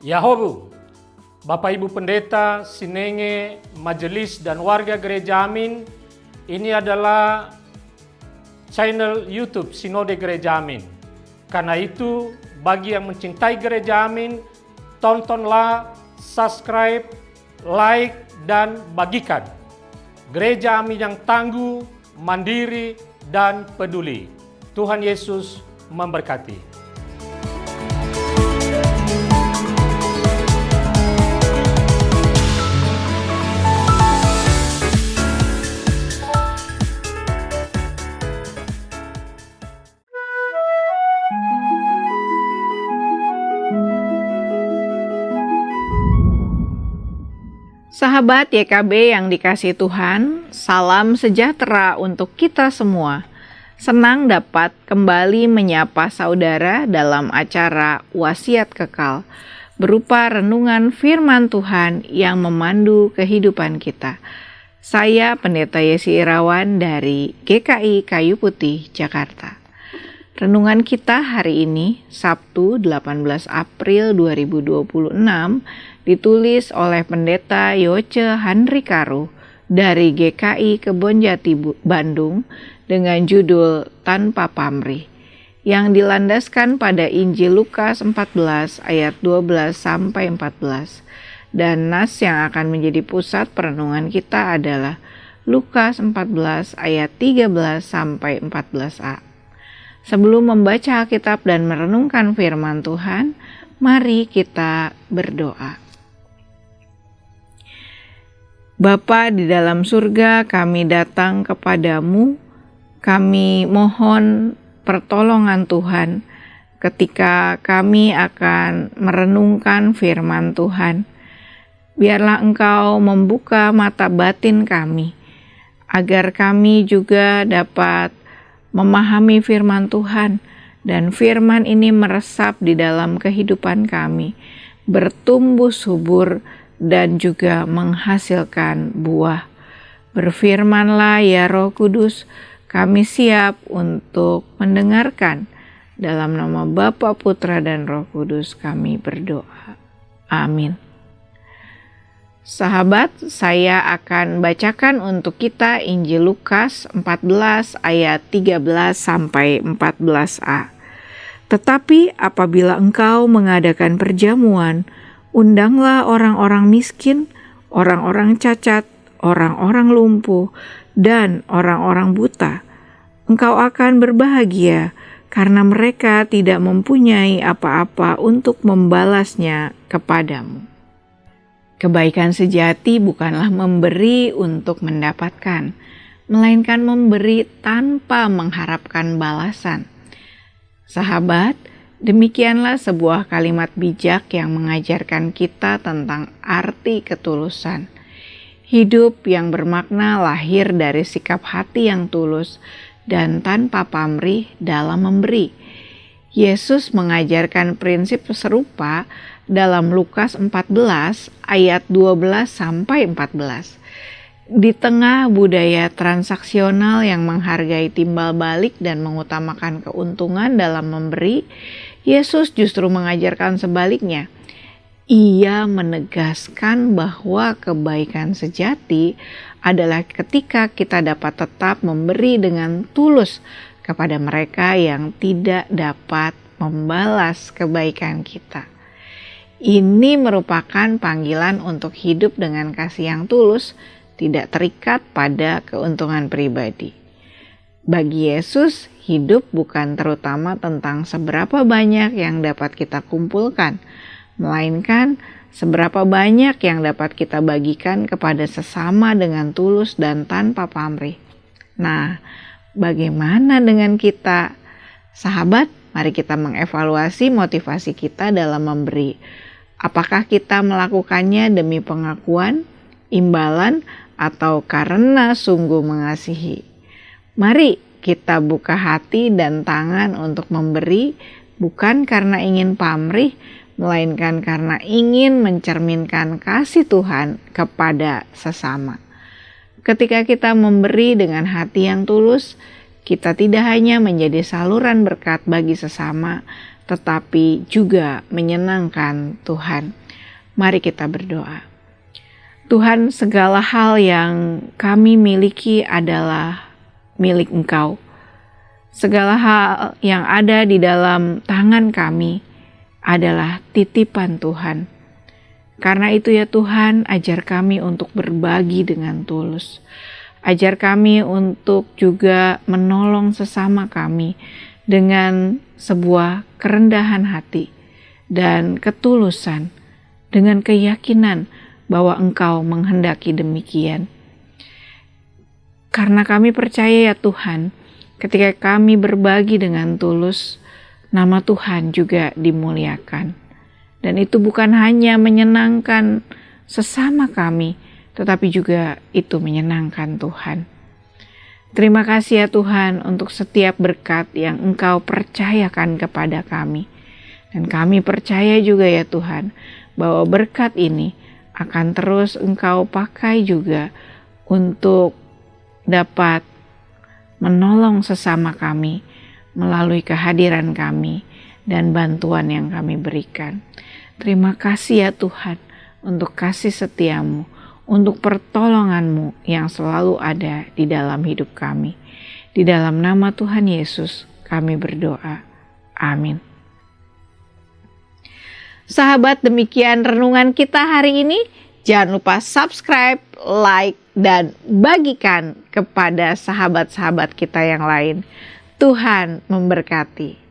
Yahobu, Bapak Ibu Pendeta, Sinenge, Majelis dan warga Gereja Amin, ini adalah channel YouTube Sinode Gereja Amin. Karena itu, bagi yang mencintai Gereja Amin, tontonlah, subscribe, like, dan bagikan. Gereja Amin yang tangguh, mandiri, dan peduli. Tuhan Yesus memberkati. Sahabat YKB yang dikasihi Tuhan, salam sejahtera untuk kita semua. Senang dapat kembali menyapa saudara dalam acara Wasiat Kekal, berupa renungan firman Tuhan yang memandu kehidupan kita. Saya Pendeta Yesi Irawan dari GKI Kayu Putih, Jakarta. Renungan kita hari ini, Sabtu 18 April 2026, ditulis oleh Pendeta Yoce Handrikaru dari GKI Kebonjati Bandung dengan judul Tanpa Pamrih, yang dilandaskan pada Injil Lukas 14 ayat 12-14. Dan nas yang akan menjadi pusat perenungan kita adalah Lukas 14 ayat 13-14a. Sebelum membaca Alkitab dan merenungkan firman Tuhan, mari kita berdoa. Bapa di dalam surga, kami datang kepadamu, kami mohon pertolongan Tuhan ketika kami akan merenungkan firman Tuhan. Biarlah Engkau membuka mata batin kami, agar kami juga dapat memahami firman Tuhan, dan firman ini meresap di dalam kehidupan kami, bertumbuh subur dan juga menghasilkan buah. Berfirmanlah ya Roh Kudus, kami siap untuk mendengarkan. Dalam nama Bapa, Putra, dan Roh Kudus kami berdoa. Amin. Sahabat, saya akan bacakan untuk kita Injil Lukas 14 ayat 13-14a. Tetapi apabila engkau mengadakan perjamuan, undanglah orang-orang miskin, orang-orang cacat, orang-orang lumpuh, dan orang-orang buta. Engkau akan berbahagia karena mereka tidak mempunyai apa-apa untuk membalasnya kepadamu. Kebaikan sejati bukanlah memberi untuk mendapatkan, melainkan memberi tanpa mengharapkan balasan. Sahabat, demikianlah sebuah kalimat bijak yang mengajarkan kita tentang arti ketulusan. Hidup yang bermakna lahir dari sikap hati yang tulus dan tanpa pamrih dalam memberi. Yesus mengajarkan prinsip serupa dalam Lukas 14 ayat 12-14. Di tengah budaya transaksional yang menghargai timbal balik dan mengutamakan keuntungan dalam memberi, Yesus justru mengajarkan sebaliknya. Ia menegaskan bahwa kebaikan sejati adalah ketika kita dapat tetap memberi dengan tulus kepada mereka yang tidak dapat membalas kebaikan kita. Ini merupakan panggilan untuk hidup dengan kasih yang tulus, tidak terikat pada keuntungan pribadi. Bagi Yesus, hidup bukan terutama tentang seberapa banyak yang dapat kita kumpulkan, melainkan seberapa banyak yang dapat kita bagikan kepada sesama dengan tulus dan tanpa pamrih. Nah, bagaimana dengan kita? Sahabat, mari kita mengevaluasi motivasi kita dalam memberi. Apakah kita melakukannya demi pengakuan, imbalan, atau karena sungguh mengasihi? Mari kita buka hati dan tangan untuk memberi, bukan karena ingin pamrih, melainkan karena ingin mencerminkan kasih Tuhan kepada sesama. Ketika kita memberi dengan hati yang tulus, kita tidak hanya menjadi saluran berkat bagi sesama, tetapi juga menyenangkan Tuhan. Mari kita berdoa. Tuhan, segala hal yang kami miliki adalah milik Engkau. Segala hal yang ada di dalam tangan kami adalah titipan Tuhan. Karena itu ya Tuhan, ajar kami untuk berbagi dengan tulus. Ajar kami untuk juga menolong sesama kami dengan sebuah kerendahan hati dan ketulusan, dengan keyakinan bahwa Engkau menghendaki demikian. Karena kami percaya ya Tuhan, ketika kami berbagi dengan tulus, nama Tuhan juga dimuliakan. Dan itu bukan hanya menyenangkan sesama kami, tetapi juga itu menyenangkan Tuhan. Terima kasih ya Tuhan untuk setiap berkat yang Engkau percayakan kepada kami. Dan kami percaya juga ya Tuhan, bahwa berkat ini akan terus Engkau pakai juga untuk dapat menolong sesama kami melalui kehadiran kami dan bantuan yang kami berikan. Terima kasih ya Tuhan untuk kasih setiamu, untuk pertolonganmu yang selalu ada di dalam hidup kami. Di dalam nama Tuhan Yesus kami berdoa. Amin. Sahabat, demikian renungan kita hari ini. Jangan lupa subscribe, like, dan bagikan kepada sahabat-sahabat kita yang lain. Tuhan memberkati.